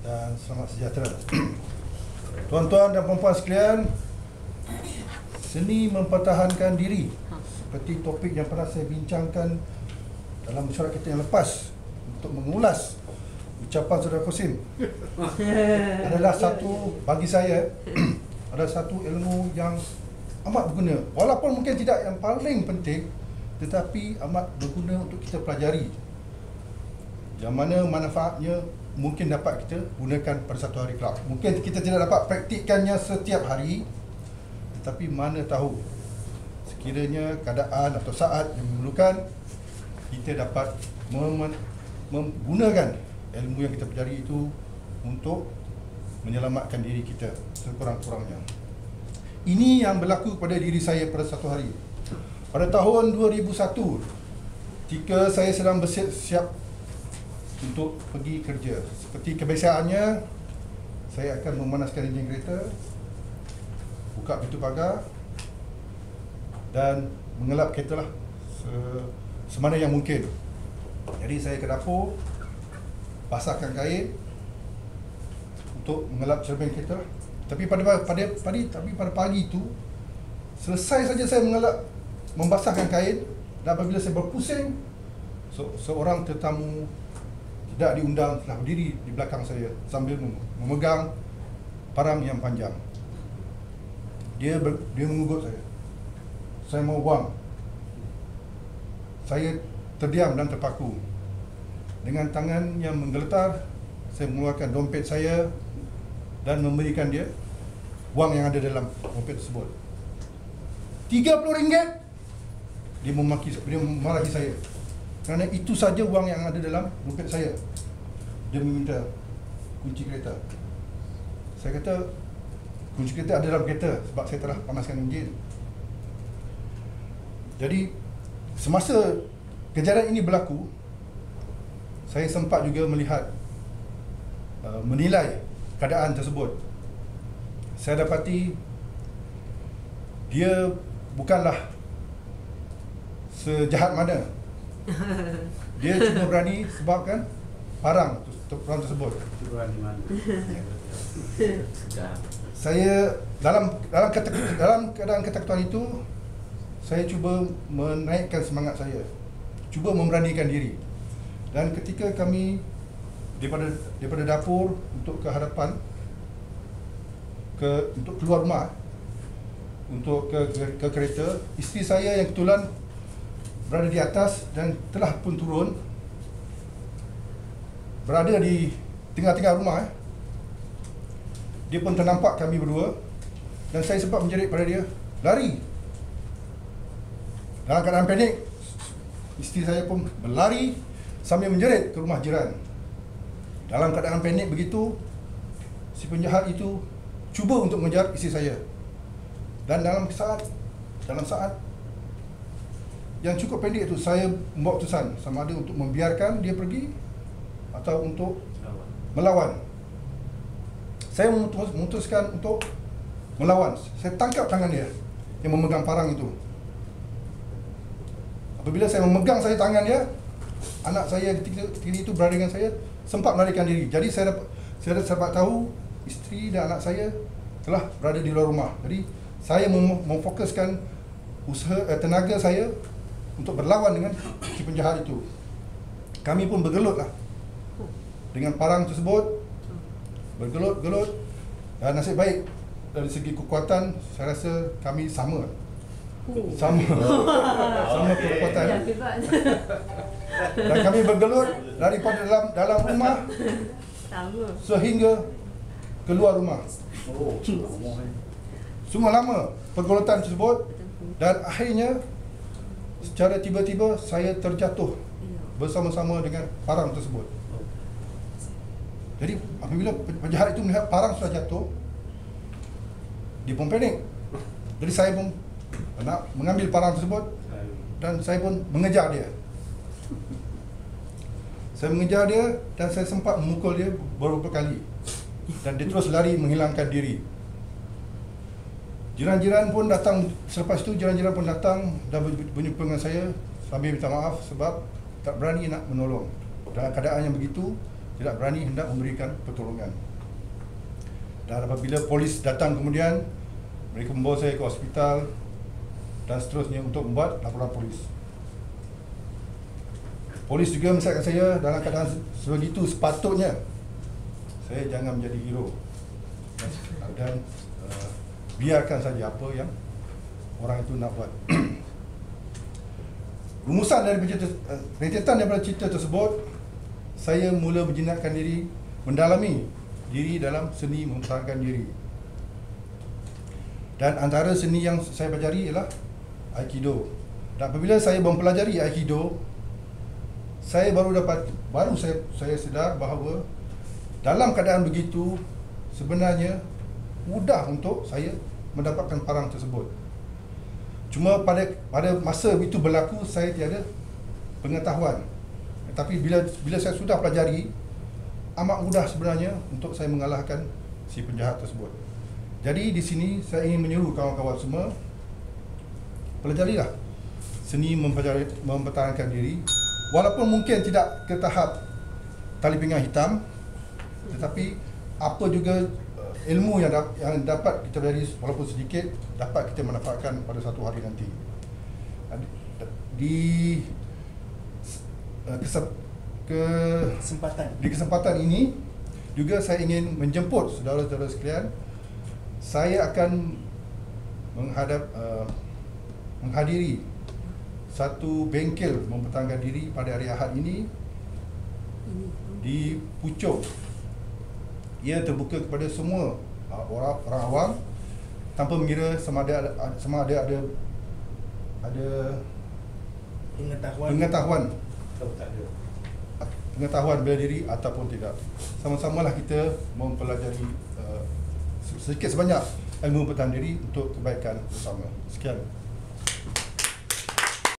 dan selamat sejahtera. Tuan-tuan dan puan-puan sekalian, seni mempertahankan diri seperti topik yang pernah saya bincangkan dalam mesyuarat kita yang lepas untuk mengulas ucapan Saudara Qasim adalah satu, bagi saya adalah satu ilmu yang amat berguna, walaupun mungkin tidak yang paling penting, tetapi amat berguna untuk kita pelajari, yang mana manfaatnya mungkin dapat kita gunakan pada satu hari kelak. Mungkin kita tidak dapat praktikkannya setiap hari, tetapi mana tahu sekiranya keadaan atau saat yang memerlukan, kita dapat menggunakan ilmu yang kita pelajari itu untuk menyelamatkan diri kita sekurang-kurangnya. Ini yang berlaku pada diri saya pada satu hari. Pada tahun 2001, ketika saya sedang bersiap-siap untuk pergi kerja, seperti kebiasaannya, saya akan memanaskan enjin kereta, buka pintu pagar dan mengelap kereta lah semana yang mungkin. Jadi saya ke dapur, basahkan kain untuk mengelap cermin kereta. Tapi pada pagi itu, selesai saja saya membasahkan kain, dan apabila saya berpusing, seorang tetamu tidak diundang telah berdiri di belakang saya sambil memegang parang yang panjang. Dia mengugut saya. Saya mau wang. Saya terdiam dan terpaku. Dengan tangan yang menggeletar, saya mengeluarkan dompet saya dan memberikan dia wang yang ada dalam dompet tersebut. RM30. Dia memarahi saya kerana itu saja wang yang ada dalam dompet saya. Dia meminta kunci kereta. Saya kata, kunci kereta ada dalam kereta sebab saya telah panaskan enjin. Jadi semasa kejadian ini berlaku, saya sempat juga melihat, menilai keadaan tersebut. Saya dapati dia bukanlah sejahat mana. Dia cuma berani sebabkan parang tersebut. Berani mana? Saya dalam keadaan ketakutan itu, saya cuba menaikkan semangat saya, cuba memberanikan diri. Dan ketika kami daripada dapur untuk ke hadapan, untuk keluar rumah, untuk ke kereta, isteri saya yang kebetulan berada di atas dan telah pun turun, berada di tengah-tengah rumah. Dia pun ternampak kami berdua, dan saya sempat menjerit pada dia, lari. Dalam keadaan panik, isteri saya pun berlari sambil menjerit ke rumah jiran. Dalam keadaan panik begitu, si penjahat itu cuba untuk mengejar isteri saya. Dan dalam saat yang cukup pendek itu, saya membuat keputusan sama ada untuk membiarkan dia pergi atau untuk melawan. Saya memutuskan untuk melawan. Saya tangkap tangan dia yang memegang parang itu. Apabila saya memegang tangan dia, anak saya ketika itu berada dengan saya sempat melarikan diri. Jadi saya dapat tahu isteri dan anak saya telah berada di luar rumah. Jadi saya memfokuskan tenaga saya untuk berlawan dengan si penjahat itu. Kami pun bergelutlah dengan parang tersebut, bergelut-gelut, dan nasib baik dari segi kekuatan saya rasa kami sama kekuatan. Dan kami bergelut daripada dalam rumah sehingga keluar rumah. Sungguh lama pergelutan tersebut, dan akhirnya secara tiba-tiba saya terjatuh bersama-sama dengan parang tersebut. Jadi apabila penjahat itu melihat parang sudah jatuh, dia pun panik. Jadi saya pun nak mengambil parang tersebut dan saya pun mengejar dia. Saya mengejar dia dan saya sempat memukul dia beberapa kali, dan dia terus lari menghilangkan diri. Jiran-jiran pun datang, selepas itu jiran-jiran pun datang dan berjumpa dengan saya sambil minta maaf sebab tak berani nak menolong. Dalam keadaan yang begitu, tidak berani hendak memberikan pertolongan. Dan apabila polis datang kemudian, mereka membawa saya ke hospital dan seterusnya untuk membuat laporan polis. Polis juga menasihatkan saya dalam keadaan sebegitu sepatutnya saya jangan menjadi hero dan biarkan saja apa yang orang itu nak buat. Rumusan dari rentetan daripada cerita tersebut, saya mula menjinakkan diri, mendalami diri dalam seni mempertahankan diri. Dan antara seni yang saya pelajari ialah Aikido. Dan apabila saya mempelajari Aikido, saya baru saya sedar bahawa dalam keadaan begitu sebenarnya mudah untuk saya mendapatkan parang tersebut. Cuma pada masa itu berlaku saya tiada pengetahuan. Tapi bila saya sudah pelajari, amat mudah sebenarnya untuk saya mengalahkan si penjahat tersebut. Jadi di sini saya ingin menyeru kawan-kawan semua, pelajarilah seni mempertahankan diri. Walaupun mungkin tidak ke tahap tali pinggang hitam, tetapi apa juga ilmu yang dapat kita pelajari walaupun sedikit dapat kita manfaatkan pada satu hari nanti. Di kesempatan ini juga saya ingin menjemput saudara-saudara sekalian. Saya akan menghadiri satu bengkel mempertahankan diri pada hari Ahad ini di Puchong. Ia terbuka kepada semua orang awam tanpa mengira sama ada pengetahuan bela diri ataupun tidak. Sama-samalah kita mempelajari sedikit sebanyak ilmu mempertahankan diri untuk kebaikan bersama. Sekian.